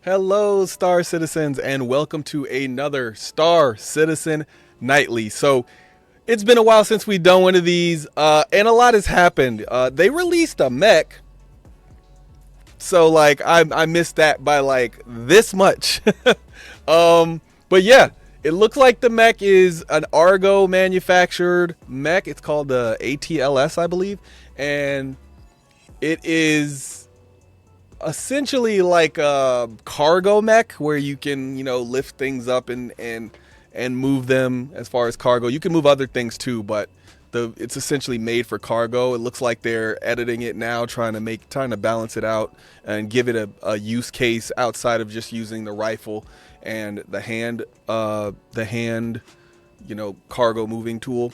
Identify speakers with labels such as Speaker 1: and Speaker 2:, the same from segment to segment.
Speaker 1: Hello, Star Citizens, and welcome to another Star Citizen Nightly. So, it's been a while since we've done one of these, and a lot has happened. They released a mech, so like I missed that by like this much. But yeah, it looks like the mech is an Argo manufactured mech. It's called the ATLS, I believe, and it is essentially like a cargo mech where you can, lift things up and move them as far as cargo. You can move other things too, but it's essentially made for cargo. It looks like they're editing it now, trying to balance it out and give it a use case outside of just using the rifle and the hand cargo moving tool.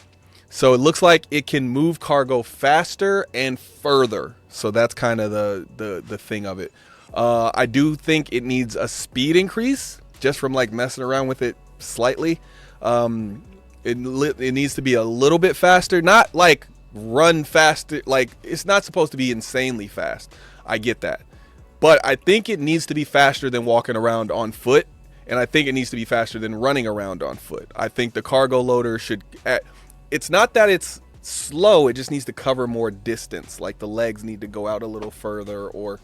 Speaker 1: So it looks like it can move cargo faster and further. So that's kind of the thing of it. I do think it needs a speed increase just from like messing around with it slightly. It needs to be a little bit faster, not like run faster. Like it's not supposed to be insanely fast. I get that. But I think it needs to be faster than walking around on foot. And I think it needs to be faster than running around on foot. I think the cargo loader should... It's not that it's slow, it just needs to cover more distance. Like the legs need to go out a little further, or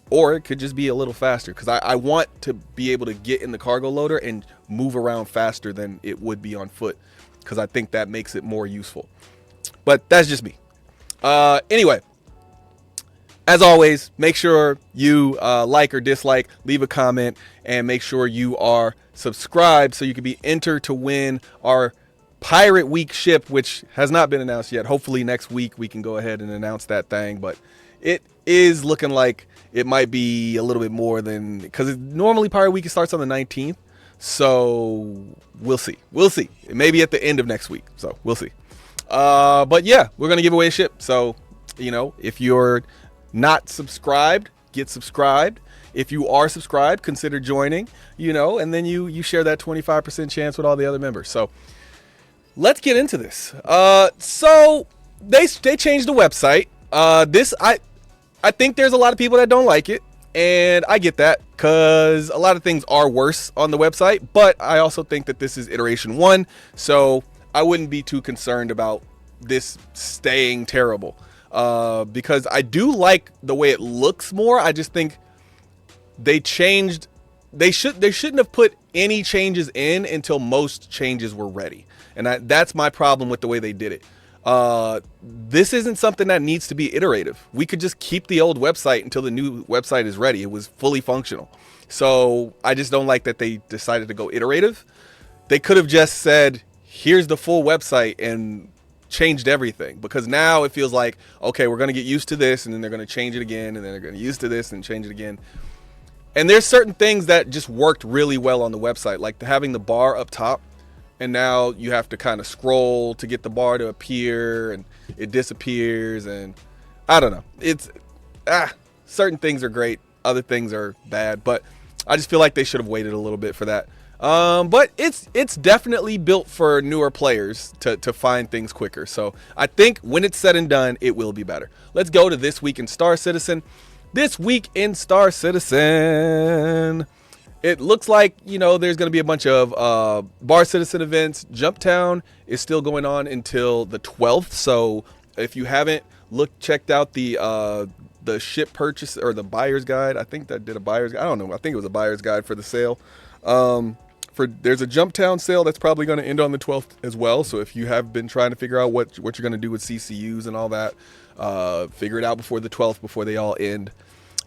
Speaker 1: it could just be a little faster. Because I want to be able to get in the cargo loader and move around faster than it would be on foot. Because I think that makes it more useful. But that's just me. Anyway, as always, make sure you like or dislike, leave a comment, and make sure you are subscribed so you can be entered to win our Pirate Week ship, which has not been announced yet. Hopefully next week we can go ahead and announce that thing, but it is looking like it might be a little bit more than, because normally Pirate Week starts on the 19th, so we'll see. It may be at the end of next week, so we'll see. But yeah, we're gonna give away a ship, so if you're not subscribed, get subscribed. If you are subscribed, consider joining, and then you share that 25% chance with all the other members. So let's get into this. So they changed the website. I think there's a lot of people that don't like it, and I get that because a lot of things are worse on the website. But I also think that this is iteration 1, so I wouldn't be too concerned about this staying terrible. Because I do like the way it looks more. I just think they changed. They shouldn't have put any changes in until most changes were ready. And that's my problem with the way they did it. This isn't something that needs to be iterative. We could just keep the old website until the new website is ready. It was fully functional. So I just don't like that they decided to go iterative. They could have just said, here's the full website and changed everything. Because now it feels like, okay, we're going to get used to this, and then they're going to change it again, and then they're going to get used to this and change it again. And there's certain things that just worked really well on the website, like having the bar up top. And now you have to kind of scroll to get the bar to appear, and it disappears, and I don't know. It's certain things are great, other things are bad, but I just feel like they should have waited a little bit for that. But it's definitely built for newer players to find things quicker. So I think when it's said and done, it will be better. Let's go to This Week in Star Citizen. This Week in Star Citizen. It looks like, there's going to be a bunch of Bar Citizen events. Jumptown is still going on until the 12th. So if you haven't checked out the ship purchase or the buyer's guide, I think that did a buyer's guide. I don't know. I think it was a buyer's guide for the sale. There's a Jumptown sale that's probably going to end on the 12th as well. So if you have been trying to figure out what you're going to do with CCUs and all that, figure it out before the 12th, before they all end.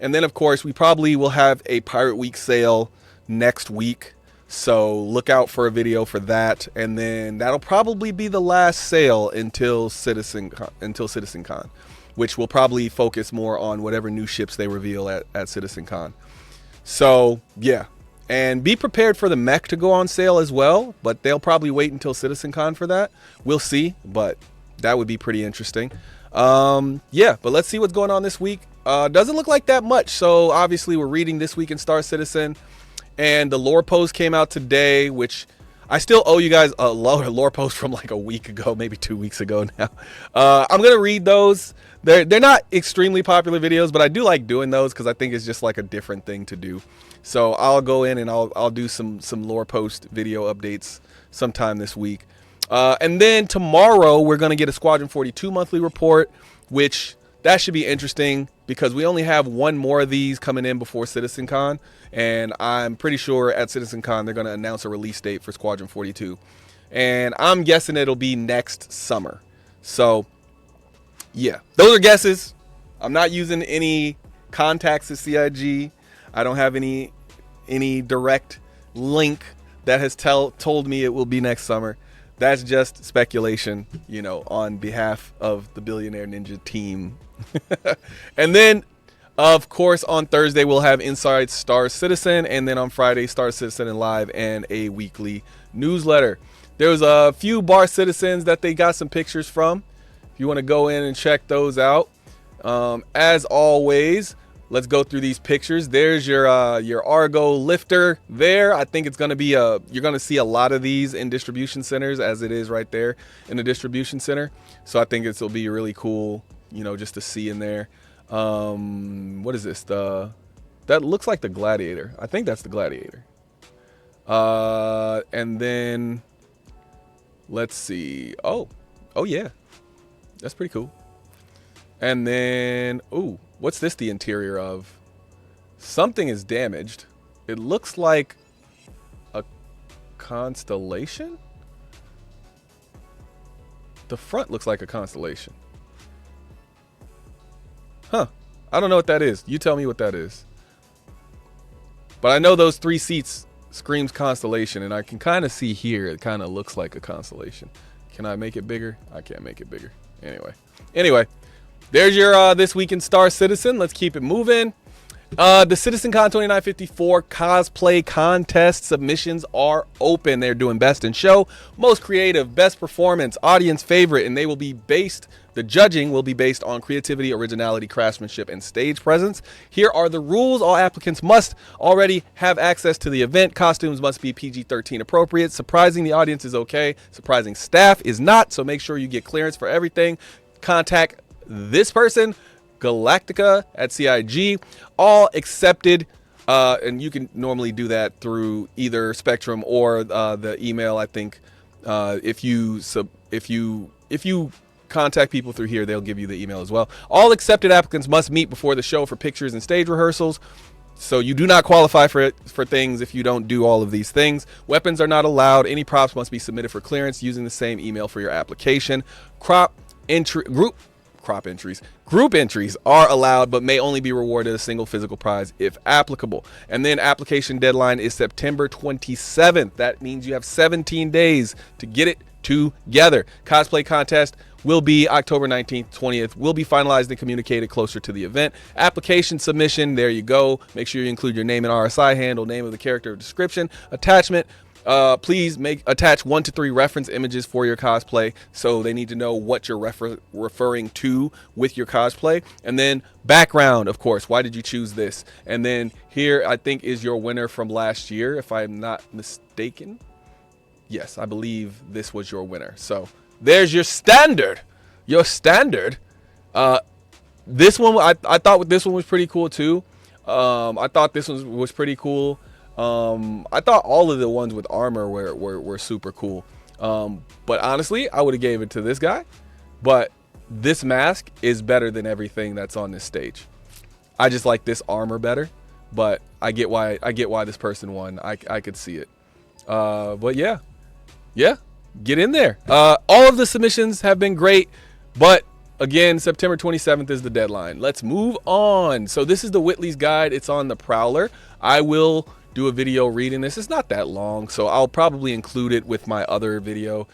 Speaker 1: And then, of course, we probably will have a Pirate Week sale next week, so look out for a video for that, and then that'll probably be the last sale until CitizenCon, which will probably focus more on whatever new ships they reveal at CitizenCon. So yeah, and be prepared for the mech to go on sale as well, but they'll probably wait until CitizenCon for that. We'll see, but that would be pretty interesting. Yeah, but let's see what's going on this week. Doesn't look like that much, so obviously we're reading This Week in Star Citizen. And the lore post came out today, which I still owe you guys a lore post from like a week ago, maybe 2 weeks ago now. I'm going to read those. They're not extremely popular videos, but I do like doing those because I think it's just like a different thing to do. So I'll go in and I'll do some lore post video updates sometime this week. And then tomorrow we're going to get a Squadron 42 monthly report, which that should be interesting because we only have one more of these coming in before CitizenCon. And I'm pretty sure at CitizenCon they're going to announce a release date for Squadron 42. And I'm guessing it'll be next summer. So, yeah, those are guesses. I'm not using any contacts at CIG. I don't have any direct link that has told me it will be next summer. That's just speculation, you know, on behalf of the Billionaire Ninja team. And then, of course, on Thursday, we'll have Inside Star Citizen. And then on Friday, Star Citizen and Live and a weekly newsletter. There was a few bar citizens that they got some pictures from. If you want to go in and check those out. As always, let's go through these pictures. There's your Argo lifter there. I think it's going to be you're going to see a lot of these in distribution centers as it is right there in the distribution center. So I think it'll be really cool, you know, just to see in there. What is this? That looks like the Gladiator. I think that's the Gladiator. And then let's see. Oh yeah. That's pretty cool. And then, ooh, what's this the interior of? Something is damaged. It looks like a constellation? The front looks like a constellation. Huh. I don't know what that is. You tell me what that is. But I know those 3 seats screams constellation, and I can kind of see here it kind of looks like a constellation. Can I make it bigger? I can't make it bigger. Anyway, there's your This Week in Star Citizen. Let's keep it moving. The CitizenCon 2954 cosplay contest submissions are open. They're doing best in show, most creative, best performance, audience favorite, and the judging will be based on creativity, originality, craftsmanship, and stage presence. Here are the rules. All applicants must already have access to the event. Costumes must be PG-13 appropriate. Surprising the audience is okay. Surprising staff is not, so make sure you get clearance for everything. Contact this person, Galactica at CIG. All accepted, and you can normally do that through either Spectrum or the email. I think if you contact people through here, they'll give you the email as well. All accepted applicants must meet before the show for pictures and stage rehearsals. So you do not qualify for things if you don't do all of these things. Weapons are not allowed. Any props must be submitted for clearance using the same email for your application. Group entries are allowed but may only be rewarded a single physical prize if applicable. And then application deadline is September 27th. That means you have 17 days to get it together. Cosplay contest will be October 19th, 20th. Will be finalized and communicated closer to the event. Application submission, there you go. Make sure you include your name and RSI handle, name of the character, description, attachment. Please attach 1 to 3 reference images for your cosplay, so they need to know what you're referring to with your cosplay. And then background, of course. Why did you choose this? And then here, I think, is your winner from last year, if I'm not mistaken. Yes, I believe this was your winner. So there's your standard. This one, I thought this one was pretty cool too. I thought this one was pretty cool. I thought all of the ones with armor were super cool. But honestly, I would have gave it to this guy. But this mask is better than everything that's on this stage. I just like this armor better. But I get why this person won. I could see it. But yeah, get in there. All of the submissions have been great, but again, September 27th is the deadline. Let's move on. So this is the Whitley's Guide. It's on the Prowler. I will do a video reading this. It's not that long, so I'll probably include it with my other video.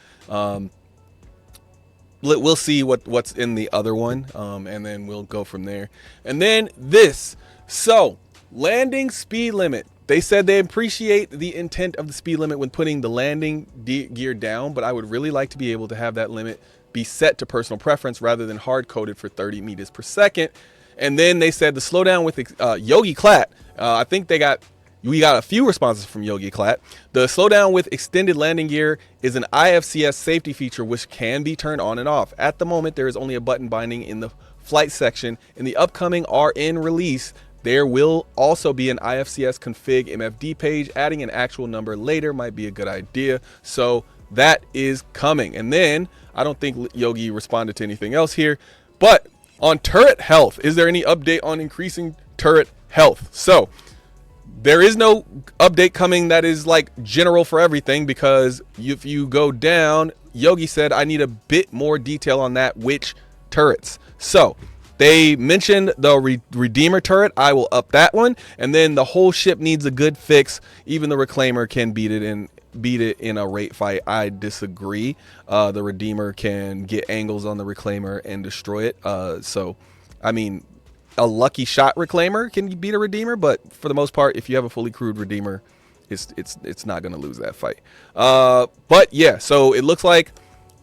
Speaker 1: We'll see what's in the other one, and then we'll go from there. And then this. So landing speed limit. They said they appreciate the intent of the speed limit when putting the landing gear down, but I would really like to be able to have that limit be set to personal preference rather than hard-coded for 30 meters per second. And then they said the slowdown with Yogi Clat. I think we got a few responses from Yogi Clat. The slowdown with extended landing gear is an IFCS safety feature which can be turned on and off. At the moment, there is only a button binding in the flight section. In the upcoming RN release, There will also be an IFCS config MFD page. Adding an actual number later might be a good idea. So that is coming. And then I don't think Yogi responded to anything else here, but on turret health, is there any update on increasing turret health? So there is no update coming that is like general for everything, because if you go down, Yogi said, I need a bit more detail on that, which turrets. So they mentioned the Redeemer turret. I will up that one. And then the whole ship needs a good fix. Even the Reclaimer can beat it in a rate fight. I disagree. The Redeemer can get angles on the Reclaimer and destroy it. So, I mean, a lucky shot Reclaimer can beat a Redeemer, but for the most part, if you have a fully crewed Redeemer, it's not going to lose that fight. But yeah, so it looks like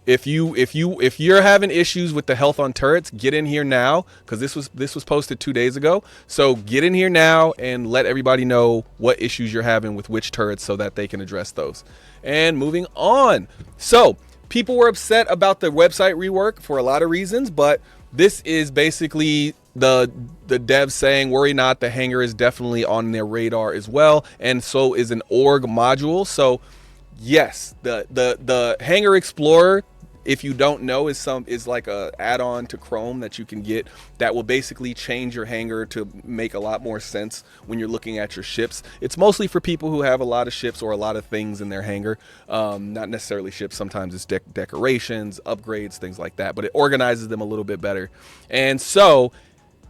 Speaker 1: if you're having issues with the health on turrets, get in here now, because this was posted 2 days ago. So get in here now and let everybody know what issues you're having with which turrets so that they can address those. And moving on. So people were upset about the website rework for a lot of reasons, but this is basically the devs saying, worry not, the hangar is definitely on their radar as well, and so is an org module. So yes, the Hangar Explorer, if you don't know, is like a add-on to Chrome that you can get that will basically change your hangar to make a lot more sense when you're looking at your ships. It's mostly for people who have a lot of ships or a lot of things in their hangar, not necessarily ships. Sometimes it's decorations, upgrades, things like that, but it organizes them a little bit better. And so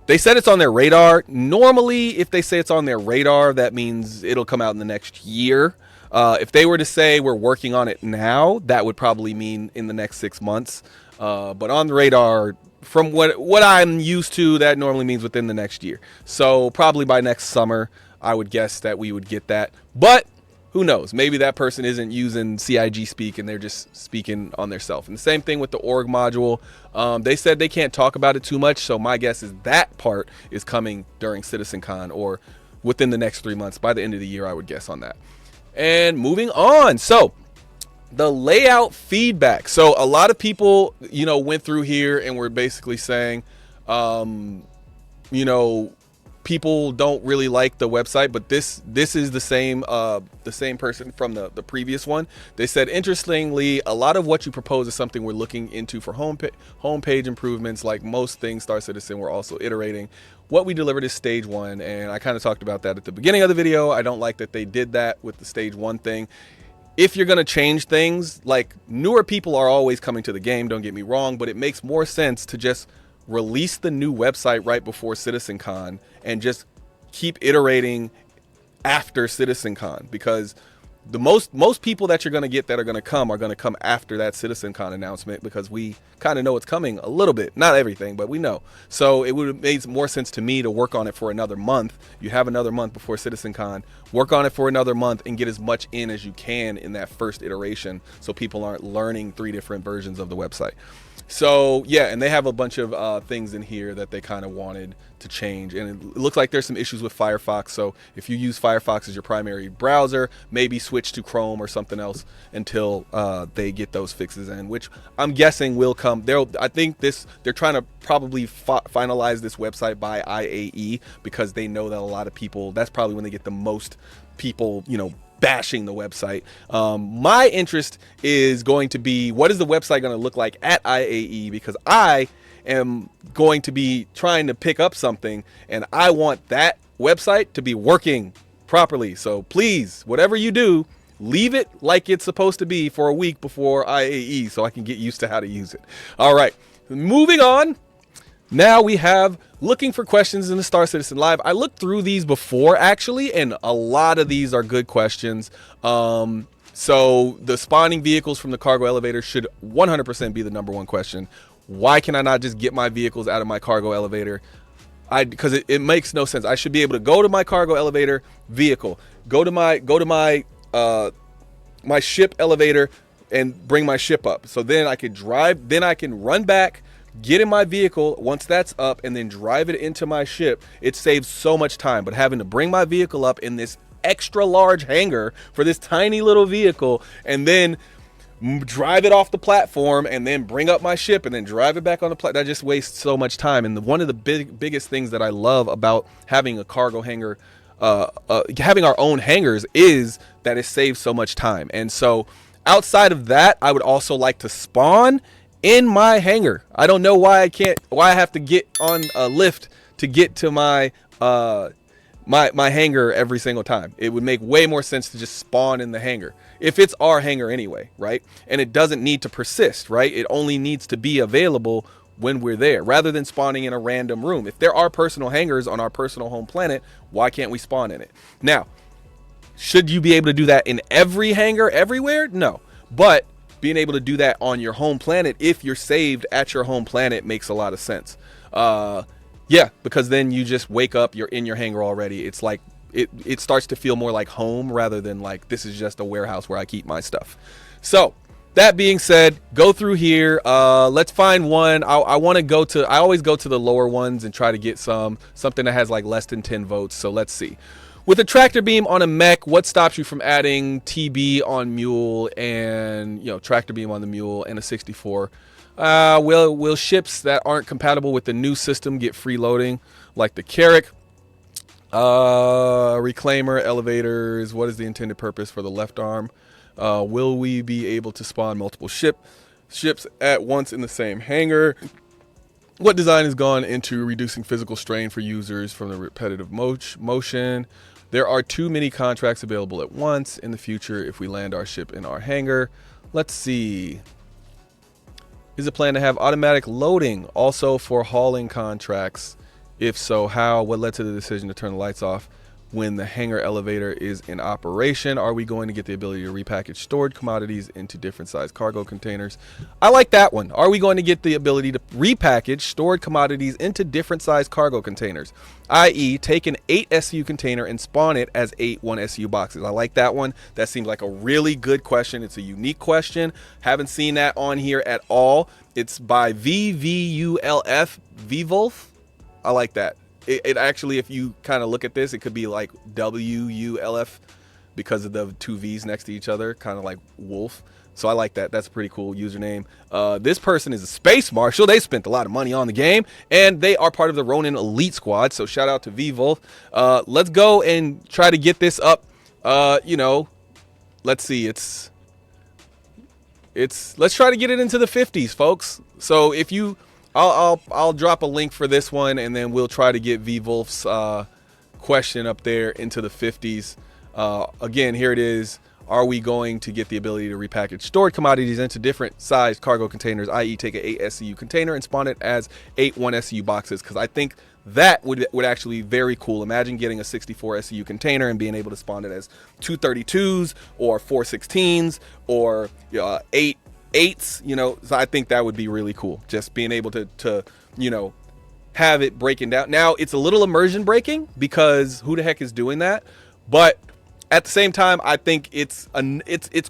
Speaker 1: they said it's on their radar. Normally, if they say it's on their radar, that means it'll come out in the next year. If they were to say we're working on it now, that would probably mean in the next 6 months. But on the radar, from what I'm used to, that normally means within the next year. So probably by next summer, I would guess that we would get that. But who knows? Maybe that person isn't using CIG speak and they're just speaking on theirself. And the same thing with the org module. They said they can't talk about it too much. So my guess is that part is coming during CitizenCon or within the next 3 months. By the end of the year, I would guess on that. And moving on, so the layout feedback. So a lot of people, went through here and were basically saying, people don't really like the website, but this is the same person from the previous one. They said, interestingly, a lot of what you propose is something we're looking into for homepage improvements. Like most things, Star Citizen, we're also iterating. What we delivered is stage 1, and I kind of talked about that at the beginning of the video. I don't like that they did that with the stage 1 thing. If you're going to change things, like, newer people are always coming to the game, don't get me wrong, but it makes more sense to just release the new website right before CitizenCon and just keep iterating after CitizenCon, because the most people that you're going to get that are going to come after that CitizenCon announcement, because we kind of know it's coming a little bit, not everything, but we know. So it would have made more sense to me to work on it for another month. You have another month before CitizenCon, work on it for another month and get as much in as you can in that first iteration, so people aren't learning 3 different versions of the website. So yeah, and they have a bunch of things in here that they kind of wanted to change, and it looks like there's some issues with Firefox. So if you use Firefox as your primary browser, maybe switch to Chrome or something else until they get those fixes in, which I'm guessing will come. I think they're trying to probably finalize this website by IAE, because they know that a lot of people, that's probably when they get the most people, bashing the website. My interest is going to be, what is the website going to look like at IAE, because I am going to be trying to pick up something and I want that website to be working properly. So please, whatever you do, leave it like it's supposed to be for a week before IAE so I can get used to how to use it. All right, moving on. Now we have looking for questions in the Star Citizen Live. I looked through these before, actually, and a lot of these are good questions. So the spawning vehicles from the cargo elevator should 100% be the #1 question. Why can I not just get my vehicles out of my cargo elevator? Because it makes no sense. I should be able to go to my cargo elevator vehicle, go to my my ship elevator and bring my ship up. So then I could drive, then I can run back, get in my vehicle once that's up, and then drive it into my ship. It saves so much time. But having to bring my vehicle up in this extra large hangar for this tiny little vehicle, and then drive it off the platform and then bring up my ship and then drive it back on the platform. That just wastes so much time. And one of the biggest things that I love about having a cargo hangar, having our own hangars, is that it saves so much time. And so outside of that, I would also like to spawn in my hangar. I don't know why I have to get on a lift to get to my my hangar every single time. It would make way more sense to just spawn in the hangar if it's our hangar anyway, right? And it doesn't need to persist, right? It only needs to be available when we're there, rather than spawning in a random room. If there are personal hangars on our personal home planet, why can't we spawn in it? Now, should you be able to do that in every hangar everywhere? No, but being able to do that on your home planet, if you're saved at your home planet, makes a lot of sense. Yeah, because then you just wake up, you're in your hangar already. It's like it starts to feel more like home rather than like this is just a warehouse where I keep my stuff. So that being said, go through here. Let's find one. I always go to the lower ones and try to get something that has like less than 10 votes. So let's see. With a tractor beam on a mech, what stops you from adding TB on mule and tractor beam on the mule and a 64? Will ships that aren't compatible with the new system get free loading, like the Carrack? Reclaimer, elevators, what is the intended purpose for the left arm? Will we be able to spawn multiple ships at once in the same hangar? What design has gone into reducing physical strain for users from the repetitive motion? There are too many contracts available at once in the future if we land our ship in our hangar. Let's see. Is it planned to have automatic loading also for hauling contracts? If so, how? What led to the decision to turn the lights off when the hangar elevator is in operation? Are we going to get the ability to repackage stored commodities into different sized cargo containers? I like that one. Are we going to get the ability to repackage stored commodities into different sized cargo containers? I.e., take an 8 SU container and spawn it as 8 1 SU boxes. I like that one. That seems like a really good question. It's a unique question. Haven't seen that on here at all. It's by VVULF, Vvolf. I like that. It actually, if you kind of look at this, it could be like WULF because of the two V's next to each other, kind of like wolf. So I like that. That's a pretty cool username. This person is a space marshal. They spent a lot of money on the game, and they are part of the Ronin Elite Squad. So shout out to VVolf. Let's go and try to get this up. Let's see. Let's try to get it into the 50s, folks. So if you, I'll drop a link for this one, and then we'll try to get VVolf's question up there into the 50s. Again, here it is. Are we going to get the ability to repackage stored commodities into different sized cargo containers, i.e. take an 8 SCU container and spawn it as 8 1 SCU boxes? Because I think that would actually be very cool. Imagine getting a 64 SCU container and being able to spawn it as 232s or 416s or 8 8s, so I think that would be really cool. Just being able to have it breaking down. Now it's a little immersion breaking because who the heck is doing that? But at the same time, I think it's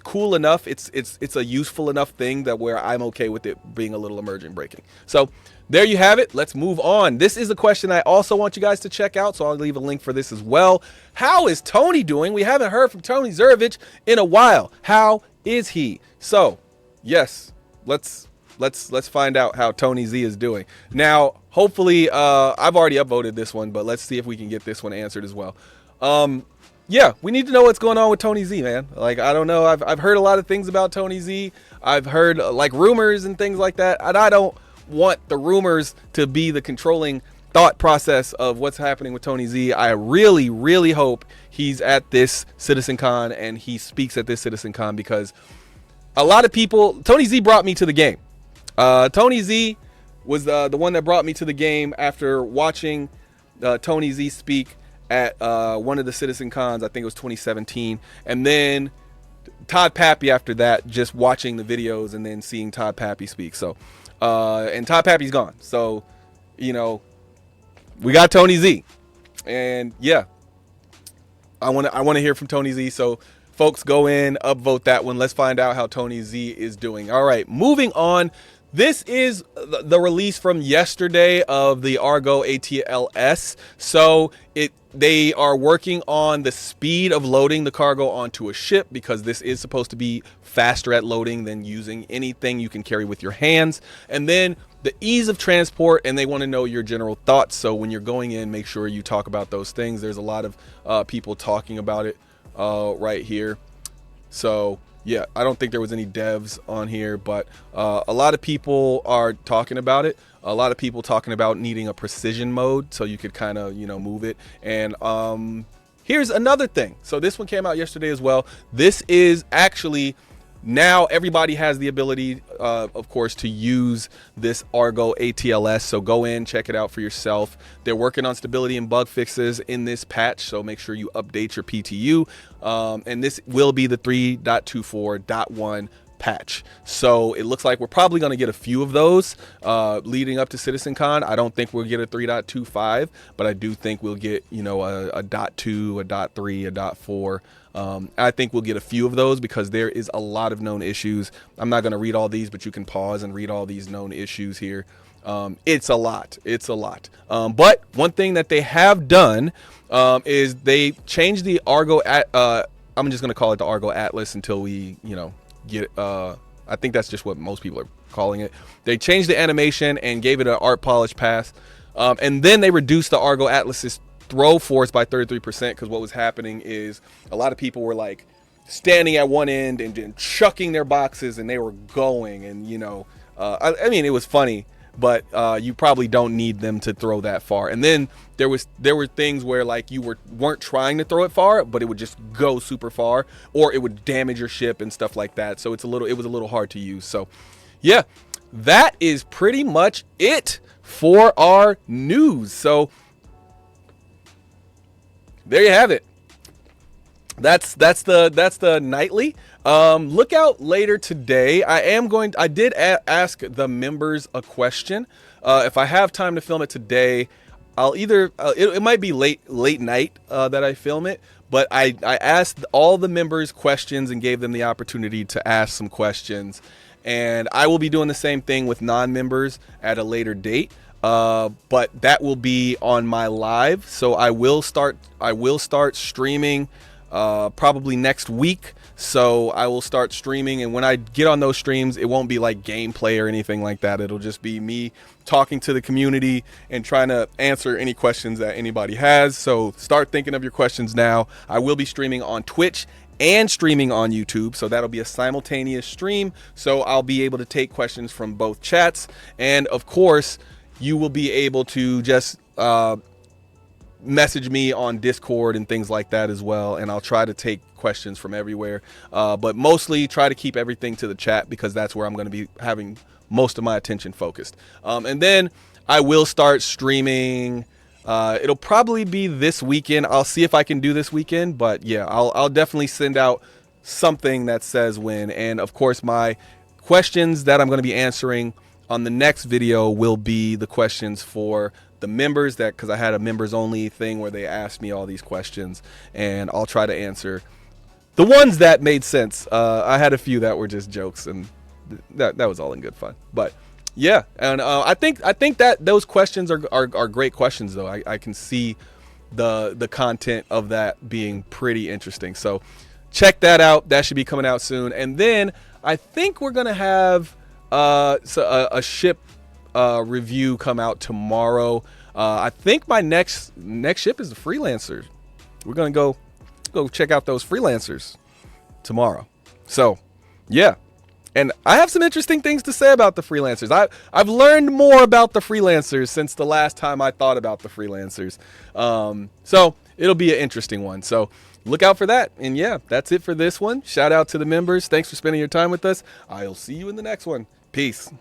Speaker 1: cool enough. It's a useful enough thing that where I'm okay with it being a little immersion breaking. So there you have it. Let's move on. This is a question I also want you guys to check out, so I'll leave a link for this as well. How is Tony doing? We haven't heard from Tony Zurovich in a while. How is he? So yes, let's find out how Tony Z is doing. Now, hopefully, I've already upvoted this one, but let's see if we can get this one answered as well. Yeah, we need to know what's going on with Tony Z, man. Like, I don't know. I've heard a lot of things about Tony Z. I've heard like rumors and things like that, and I don't want the rumors to be the controlling thought process of what's happening with Tony Z. I really, really hope he's at this CitizenCon and he speaks at this CitizenCon, because a lot of people, Tony Z brought me to the game. Tony Z was the one that brought me to the game after watching Tony Z speak at one of the CitizenCons. I think it was 2017. And then Todd Pappy after that, just watching the videos and then seeing Todd Pappy speak. So, and Todd Pappy's gone. So, we got Tony Z. And yeah, I want to hear from Tony Z. So folks, go in, upvote that one. Let's find out how Tony Z is doing. All right, moving on. this is the release from yesterday of the Argo ATLS. So they are working on the speed of loading the cargo onto a ship, because this is supposed to be faster at loading than using anything you can carry with your hands. And then the ease of transport, and they want to know your general thoughts. So when you're going in, make sure you talk about those things. There's a lot of people talking about it right here. So yeah, I don't think there was any devs on here, but a lot of people are talking about it. A lot of people talking about needing a precision mode, so you could kind of, you know, move it. And here's another thing. So this one came out yesterday as well. This is actually, now everybody has the ability, of course, to use this Argo ATLS. So go in, check it out for yourself. They're working on stability and bug fixes in this patch, so make sure you update your PTU. And this will be the 3.24.1 patch. So it looks like we're probably going to get a few of those leading up to CitizenCon. I don't think we'll get a 3.25, but I do think we'll get, you know, a .2, a .3, a .4. I think we'll get a few of those, because there is a lot of known issues. I'm not going to read all these, but you can pause and read all these known issues here. It's a lot. It's a lot. But one thing that they have done is they changed the Argo I'm just going to call it the Argo Atlas until we, you know, get I think that's just what most people are calling it. They changed the animation and gave it an art polish pass. And then they reduced the Argo Atlas's throw force by 33%, because what was happening is a lot of people were like standing at one end and then chucking their boxes, and they were going, and you know, I mean, it was funny, but you probably don't need them to throw that far. And then there were things where like you weren't trying to throw it far, but it would just go super far, or it would damage your ship and stuff like that. So it was a little hard to use. So yeah, that is pretty much it for our news. So there you have it. That's the nightly. Look out later today. I did ask the members a question. If I have time to film it today, I'll either it might be late night that I film it, but I asked all the members questions and gave them the opportunity to ask some questions, and I will be doing the same thing with non-members at a later date. But that will be on my live. So I will start streaming probably next week. So I will start streaming, and when I get on those streams, it won't be like gameplay or anything like that. It'll just be me talking to the community and trying to answer any questions that anybody has. So start thinking of your questions now. I will be streaming on Twitch and streaming on YouTube, so that'll be a simultaneous stream. So I'll be able to take questions from both chats, and of course, you will be able to just message me on Discord and things like that as well, and I'll try to take questions from everywhere, but mostly try to keep everything to the chat, because that's where I'm going to be having most of my attention focused. And then I will start streaming. It'll probably be this weekend. I'll see if I can do this weekend, but yeah, I'll definitely send out something that says when. And of course, my questions that I'm going to be answering on the next video will be the questions for the members, because I had a members only thing where they asked me all these questions, and I'll try to answer the ones that made sense. I had a few that were just jokes, and that was all in good fun. But yeah, and I think that those questions are great questions, though. I can see the content of that being pretty interesting. So check that out. That should be coming out soon. And then I think we're gonna have a ship review come out tomorrow. I think my next ship is the Freelancers. We're gonna go check out those Freelancers tomorrow. So yeah, and I have some interesting things to say about the Freelancers. I've learned more about the Freelancers since the last time I thought about the Freelancers. So it'll be an interesting one. So look out for that. And yeah, that's it for this one. Shout out to the members. Thanks for spending your time with us. I'll see you in the next one. Peace.